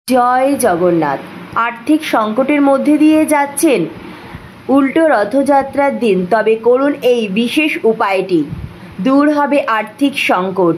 জয় জগন্নাথ। আর্থিক সংকটের মধ্যে দিয়ে যাচ্ছেন? উল্টো রথযাত্রার দিন তবে করুন এই বিশেষ উপায়টি। দূর হবে আর্থিক সংকট,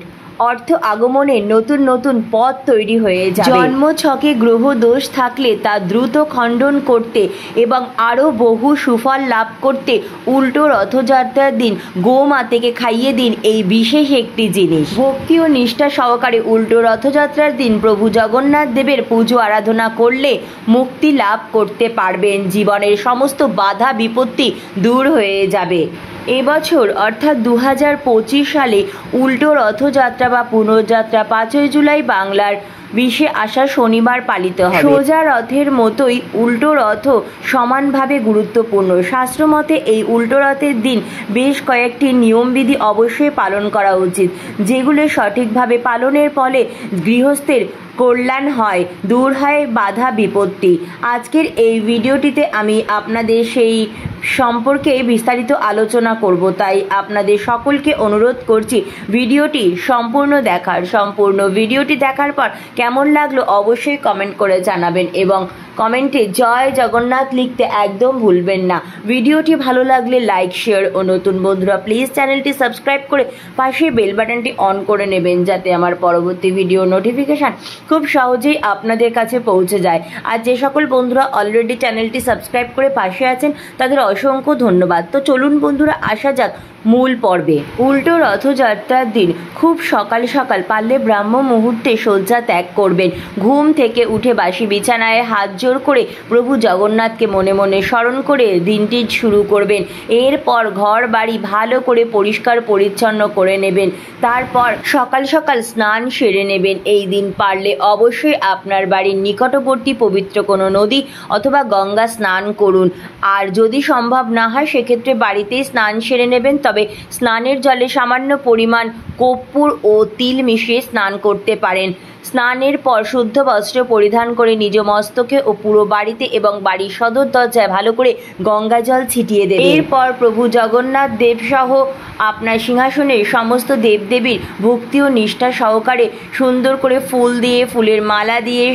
অর্থ আগমনের নতুন নতুন পথ তৈরি হয়ে যাবে। জন্মছকে গ্রহ দোষ থাকলে তা দ্রুত খণ্ডন করতে এবং আরও বহু সুফল লাভ করতে উল্টো রথযাত্রার দিন গোমাতাকে খাইয়ে দিন এই বিশেষ একটি জিনিস। ভক্তি ও নিষ্ঠা সহকারে উল্টো রথযাত্রার দিন প্রভু জগন্নাথ দেবের পুজো আরাধনা করলে মুক্তি লাভ করতে পারবেন। জীবনের সমস্ত বাধা বিপত্তি দূর হয়ে যাবে। এবছর অর্থাৎ 2025 সালে উল্টো রথযাত্রা বা পুনর্যাত্রা 5ই জুলাই বাংলার 20শে আষাঢ় শনিবার পালিত হবে। সোজা রথের মতোই উল্টো রথও সমানভাবে গুরুত্বপূর্ণ। শাস্ত্রমতে এই উল্টো রথের দিন বেশ কয়েকটি নিয়মবিধি অবশ্যই পালন করা উচিত, যেগুলো সঠিকভাবে পালনের ফলে গৃহস্থের কল্যাণ হয়, দূর হয় বাধা বিপত্তি। আজকের এই ভিডিওটিতে আমি আপনাদের সেই সম্পর্কে বিস্তারিত আলোচনা করব, তাই আপনাদের সকলকে অনুরোধ করছি ভিডিওটি সম্পূর্ণ ভিডিওটি দেখার পর কেমন লাগলো অবশ্যই কমেন্ট করে জানাবেন এবং কমেন্টে জয় জগন্নাথ লিখতে একদম ভুলবেন না। ভিডিওটি ভালো লাগলে লাইক, শেয়ার ও নতুন বন্ধুরা প্লিজ চ্যানেলটি সাবস্ক্রাইব করে পাশে বেল বাটনটি অন করে নেবেন, যাতে আমার পরবর্তী ভিডিও নোটিফিকেশান খুব সহজেই আপনাদের কাছে পৌঁছে যায়। আর যে সকল বন্ধুরা অলরেডি চ্যানেলটি সাবস্ক্রাইব করে পাশে আছেন তাদের অসংখ্য ধন্যবাদ। তো চলুন বন্ধুরা আসা যাক মূল পর্বে। উল্টো রথযাত্রার দিন খুব সকাল সকাল পারলে ব্রাহ্ম মুহূর্তে শয্যা ত্যাগ করবেন। ঘুম থেকে উঠে বাসি বিছানায় হাত জোর করে প্রভু জগন্নাথকে মনে মনে স্মরণ করে দিনটি শুরু করবেন। এরপর ঘর বাড়ি ভালো করে পরিষ্কার পরিচ্ছন্ন করে নেবেন। তারপর সকাল সকাল স্নান সেরে নেবেন। এই দিন পারলে অবশ্যই আপনার বাড়ির নিকটবর্তী পবিত্র কোনো নদী অথবা গঙ্গা স্নান করুন। আর যদি সম্ভব না হয় সেক্ষেত্রে বাড়িতেই স্নান সেরে নেবেন। তবে স্নানের জলে সামান্য পরিমাণ কর্পূর ও তিল মিশিয়ে স্নান করতে পারেন। স্নানের পর শুদ্ধ বস্ত্র পরিধান করে নিজ মস্তকে ও পুরো বাড়িতে এবং বাড়ির সদর দরজায় ভালো করে গঙ্গা জল ছিটিয়ে দেবেন। এরপর প্রভু জগন্নাথ দেব সহ আপনার সিংহাসনের সমস্ত দেবদেবীর ভক্তি ও নিষ্ঠা সহকারে সুন্দর করে ফুল দিয়ে, ফুলের মালা দিয়ে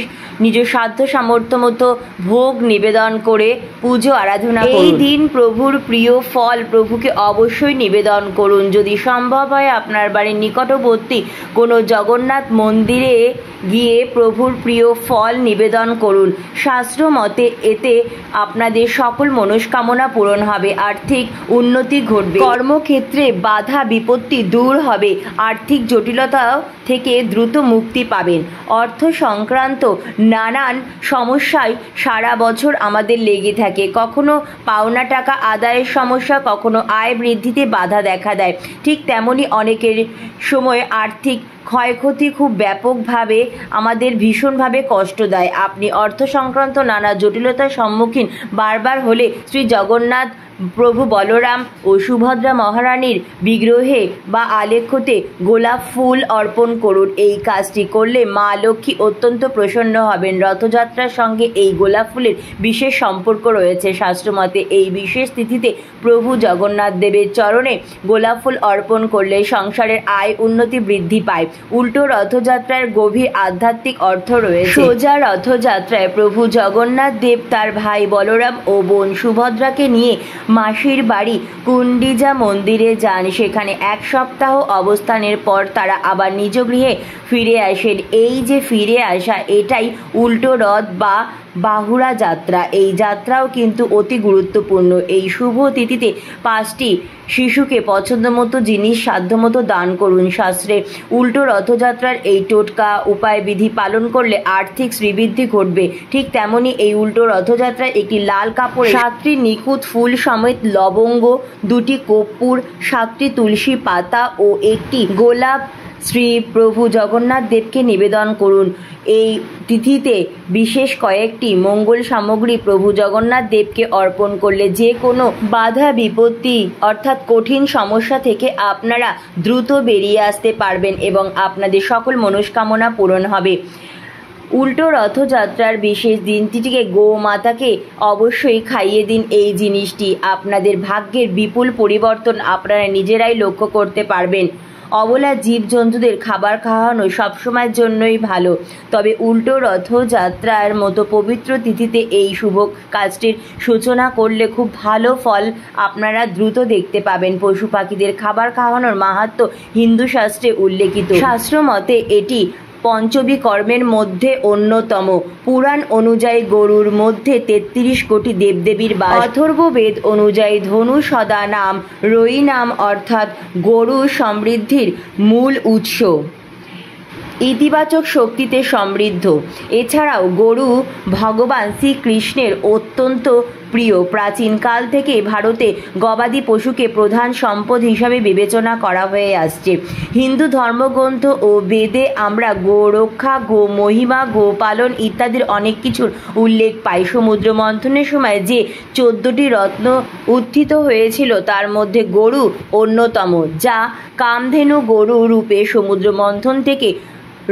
নিজ সাধ্য সামর্থ্য মতো ভোগ নিবেদন করে পুজো আরাধনা করুন। এই দিন প্রভুর প্রিয় ফল প্রভুকে অবশ্যই নিবেদন করুন। যদি সম্ভব হয় আপনার বাড়ির নিকটবর্তী কোনো জগন্নাথ মন্দিরে গিয়ে প্রভুর প্রিয় ফল নিবেদন করুন। শাস্ত্র মতে এতে আপনাদের সকল মনস্কামনা পূরণ হবে, আর্থিক উন্নতি ঘটবে, কর্মক্ষেত্রে বাধা বিপত্তি দূর হবে, আর্থিক জটিলতা থেকে দ্রুত মুক্তি পাবেন। অর্থ সংক্রান্ত নানান সমস্যায় সারা বছর আমাদের লেগে থাকে। কখনো পাওনা টাকা আদায়ের সমস্যা, কখনো আয় বৃদ্ধিতে বাধা দেখা দেয়। ঠিক তেমনি অনেকের সময় আর্থিক ক্ষয়ক্ষতি খুব ব্যাপকভাবে আমাদের ভীষণভাবে কষ্ট দেয়। আপনি অর্থ সংক্রান্ত নানা জটিলতার সম্মুখীন বারবার হলে শ্রী জগন্নাথ প্রভু বলরাম ও সুভদ্রা মহারানীর বিগ্রহে বা আলেখ্যতে গোলাপ ফুল অর্পণ করুন। এই কাজটি করলে মা লক্ষ্মী অত্যন্ত প্রসন্ন হবেন। রথযাত্রার সঙ্গে এই গোলাপ ফুলের বিশেষ সম্পর্ক রয়েছে। শাস্ত্রমতে এই বিশেষ তিথিতে প্রভু জগন্নাথ দেবের চরণে গোলাপ ফুল অর্পণ করলে সংসারের আয় উন্নতি বৃদ্ধি পায়। উল্টো রথযাত্রার গভীর আধ্যাত্মিক অর্থ রয়েছে। সোজা রথযাত্রায় প্রভু জগন্নাথ দেব তার ভাই বলরাম ও বোন সুভদ্রাকে নিয়ে মাসির বাড়ি কুণ্ডিজা মন্দিরে যান। সেখানে 1 সপ্তাহ অবস্থানের পর তারা আবার নিজ গৃহে ফিরে আসেন। এই যে ফিরে আসা, এটাই উল্টো রথ বা বাহুড়া যাত্রা। এই যাত্রাও কিন্তু অতি গুরুত্বপূর্ণ। এই শুভ তিথিতে 5টি শিশুকে পছন্দ মতো জিনিস সাধ্যমতো দান করুন। শাস্ত্রে উল্টো রথযাত্রার এই টোটকা উপায় বিধি পালন করলে আর্থিক শ্রীবৃদ্ধি ঘটবে। ঠিক তেমনি এই উল্টো রথযাত্রায় একটি লাল কাপড়ে 7টি নিখুঁত ফুল সমেত লবঙ্গ, 2টি কর্পূর, 7টি তুলসী পাতা ও 1টি গোলাপ শ্রী প্রভু জগন্নাথ দেবকে নিবেদন করুন। এই তিথিতে বিশেষ কয়েকটি মঙ্গল সামগ্রী প্রভু জগন্নাথ দেবকে অর্পণ করলে যে কোনো বাধা বিপত্তি অর্থাৎ কঠিন সমস্যা থেকে আপনারা দ্রুত বেরিয়ে আসতে পারবেন এবং আপনাদের সকল মনস্কামনা পূরণ হবে। উল্টো রথযাত্রার বিশেষ দিনটিকে গোমাতাকে অবশ্যই খাইয়ে দিন এই জিনিসটি। আপনাদের ভাগ্যের বিপুল পরিবর্তন আপনারা নিজেরাই লক্ষ্য করতে পারবেন। অবলা জীবজন্তুদের খাবার খাওয়ানো সবসময়ের জন্যই ভালো। তবে উল্টো রথযাত্রার মতো পবিত্র তিথিতে এই শুভ কাজটির সূচনা করলে খুব ভালো ফল আপনারা দ্রুত দেখতে পাবেন। পশু পাখিদের খাবার খাওয়ানোর মাহাত্ম্য হিন্দু শাস্ত্রে উল্লেখিত। শাস্ত্র মতে এটি পঞ্চবী কর্মের মধ্যে অন্যতম। পুরাণ অনুযায়ী গরুর মধ্যে ৩৩ কোটি দেবদেবীর বাস। অথর্ববেদ অনুযায়ী ধনু সদা নাম রয়ি নাম অর্থাৎ গরু সমৃদ্ধির মূল উৎস, ইতিবাচক শক্তিতে সমৃদ্ধ। এছাড়াও গরু ভগবান শ্রীকৃষ্ণের অত্যন্ত প্রিয়। প্রাচীনকাল থেকে ভারতে গবাদি পশুকে প্রধান সম্পদ হিসাবে বিবেচনা করা হয়ে আসছে। হিন্দু ধর্মগ্রন্থ ও বেদে আমরা গোরক্ষা, গো মহিমা, গোপালন ইত্যাদির অনেক কিছুর উল্লেখ পাই। সমুদ্র মন্থনের সময় যে 14টি রত্ন উত্থিত হয়েছিল তার মধ্যে গরু অন্যতম, যা কামধেনু গরু রূপে সমুদ্র মন্থন থেকে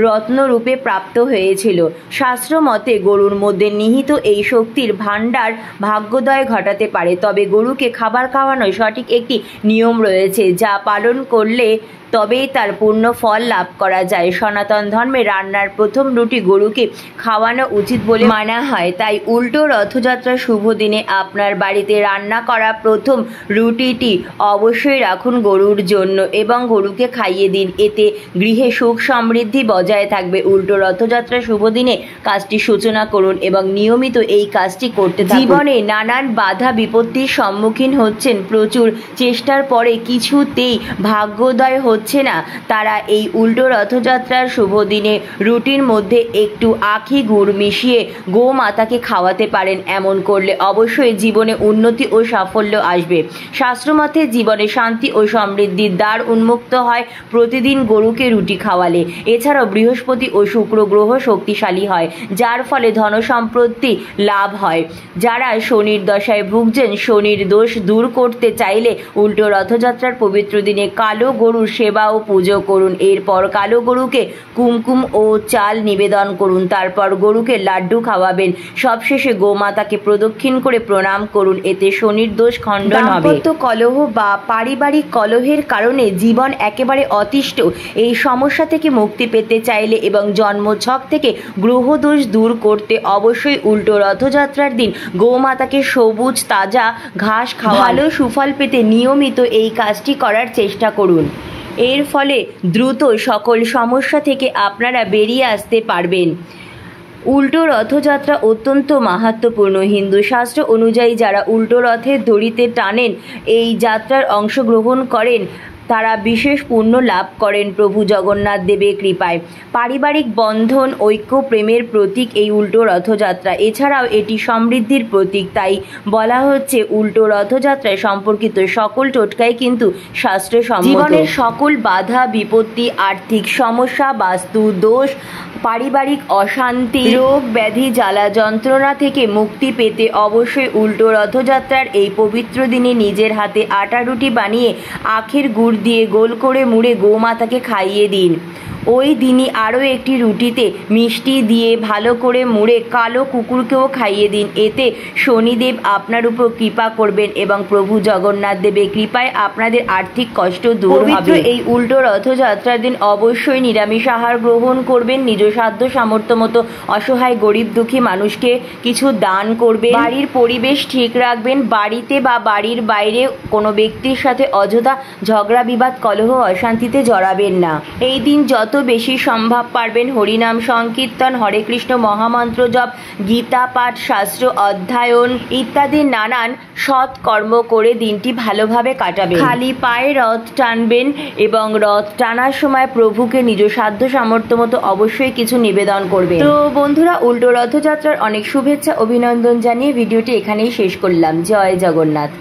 রত্নরূপে প্রাপ্ত হয়েছিল। শাস্ত্র মতে গরুর মধ্যে নিহিত এই শক্তির ভাণ্ডার ভাগ্যোদয় ঘটাতে পারে। তবে গরুকে খাবার খাওয়ানোর সঠিক একটি নিয়ম রয়েছে, যা পালন করলে তবেই তার পূর্ণ ফল লাভ করা যায়। সনাতন ধর্মে রান্নার প্রথম রুটি গরুকে খাওয়ানো উচিত বলে মানা হয়। তাই উল্টো রথযাত্রার শুভ দিনে আপনার বাড়িতে রান্না করা প্রথম রুটিটি অবশ্যই রাখুন গরুর জন্য এবং গরুকে খাইয়ে দিন। এতে গৃহে সুখ সমৃদ্ধি বজায় থাকবে। উল্টো রথযাত্রার শুভ দিনে কাজটি সূচনা করুন এবং নিয়মিত এই কাজটি করতে থাকুন। জীবনে নানান বাধা বিপত্তির সম্মুখীন হচ্ছেন, প্রচুর চেষ্টার পরে কিছুতেই ভাগ্যোদয় হচ্ছে না, তারা এই উল্টো রথযাত্রার শুভ দিনে রুটির মধ্যে একটু আখি গুড় মিশিয়ে গোমাতাকে খাওয়াতে পারেন। এমন করলে অবশ্যই জীবনে উন্নতি ও সাফল্য আসবে। শাস্ত্রমতে জীবনে শান্তি ও সমৃদ্ধির দ্বার উন্মুক্ত হয় প্রতিদিন গরুকে রুটি খাওয়ালে। এছাড়াও বৃহস্পতি ও শুক্র গ্রহ শক্তিশালী হয়, যার ফলে ধন সম্পত্তি লাভ হয়। যারা শনির দশায় ভুগছেন, শনির দোষ দূর করতে চাইলে উল্টো রথযাত্রার পবিত্র দিনে কালো গরুর সেবা ও পুজো করুন। এরপর কালো গরুকে কুমকুম ও চাল নিবেদন করুন। তারপর গরুকে লাড্ডু খাওয়াবেন। সবশেষে গোমাতাকে প্রদক্ষিণ করে প্রণাম করুন। এতে শনির দোষ খণ্ডন হবে। দাম্পত্য কলহ বা পারিবারিক কলহের কারণে জীবন একেবারে অতিষ্ঠ, এই সমস্যা থেকে মুক্তি পেতে চাইলে এবং জন্মছক থেকে গ্রহদোষ দূর করতে অবশ্যই উল্টো রথযাত্রার দিন গোমাতাকে সবুজ তাজা ঘাস খাওয়ান। ভালো সুফল পেতে নিয়মিত এই কাজটি করার চেষ্টা করুন। এর ফলে দ্রুত সকল সমস্যা থেকে আপনারা বেরিয়ে আসতে পারবেন। উল্টো রথযাত্রা অত্যন্ত মাহাত্ম্যপূর্ণ। হিন্দু শাস্ত্র অনুযায়ী যারা উল্টো রথের দড়িতে টানেন, এই যাত্রার অংশগ্রহণ করেন, তারা বিশেষ পুণ্য লাভ করেন প্রভু জগন্নাথ দেবের কৃপায়। পারিবারিক বন্ধন, ঐক্য, প্রেমের প্রতীক এই উল্টো রথযাত্রা। এছাড়াও এটি সমৃদ্ধির প্রতীক। তাই বলা হচ্ছে উল্টো রথযাত্রায় সম্পর্কিত সকল টোটকাই কিন্তু শাস্ত্রসম্মত। জীবনের সকল বাধা বিপত্তি, আর্থিক সমস্যা, বাস্তু দোষ, পারিবারিক অশান্তি, রোগ ব্যাধি, জ্বালা যন্ত্রণা থেকে মুক্তি পেতে অবশ্যই উল্টো রথযাত্রার এই পবিত্র দিনে নিজের হাতে আটা রুটি বানিয়ে আখের গুড় দিয়ে গোল করে মুড়ে গোমাতাকে খাইয়ে দিন। ওই দিনই আরও একটি রুটিতে মিষ্টি দিয়ে ভালো করে মুড়ে কালো কুকুরকেও খাইয়ে দিন। এতে শনিদেব আপনার উপর কৃপা করবেন এবং প্রভু জগন্নাথ দেবের কৃপায় আপনাদের আর্থিক কষ্ট দূর হবে। এই উল্টো রথযাত্রার দিন অবশ্যই নিরামিষ আহার গ্রহণ করবেন। নিজ সাধ্য সামর্থ্য মতো অসহায় গরিব দুঃখী মানুষকে কিছু দান করবেন। বাড়ির পরিবেশ ঠিক রাখবেন। বাড়িতে বা বাড়ির বাইরে কোনো ব্যক্তির সাথে অযথা ঝগড়া বিবাদ, কলহ, অশান্তিতে জড়াবেন না। এই দিন যত বেশি সম্ভব পারবেন হরিনাম সংকীর্তন, হরে কৃষ্ণ মহামন্ত্র জপ, গীতা পাঠ, শাস্ত্র অধ্যয়ন ইত্যাদি নানান সৎ কর্ম করে দিনটি ভালোভাবে কাটাবেন। খালি পায়ে রথ টানবেন এবং রথ টানার সময় প্রভুকে নিজ সাধ্য সামর্থ্য মতো অবশ্যই কিছু নিবেদন করবেন। তো বন্ধুরা, উল্টো রথযাত্রার অনেক শুভেচ্ছা অভিনন্দন জানিয়ে ভিডিওটি এখানেই শেষ করলাম। জয় জগন্নাথ।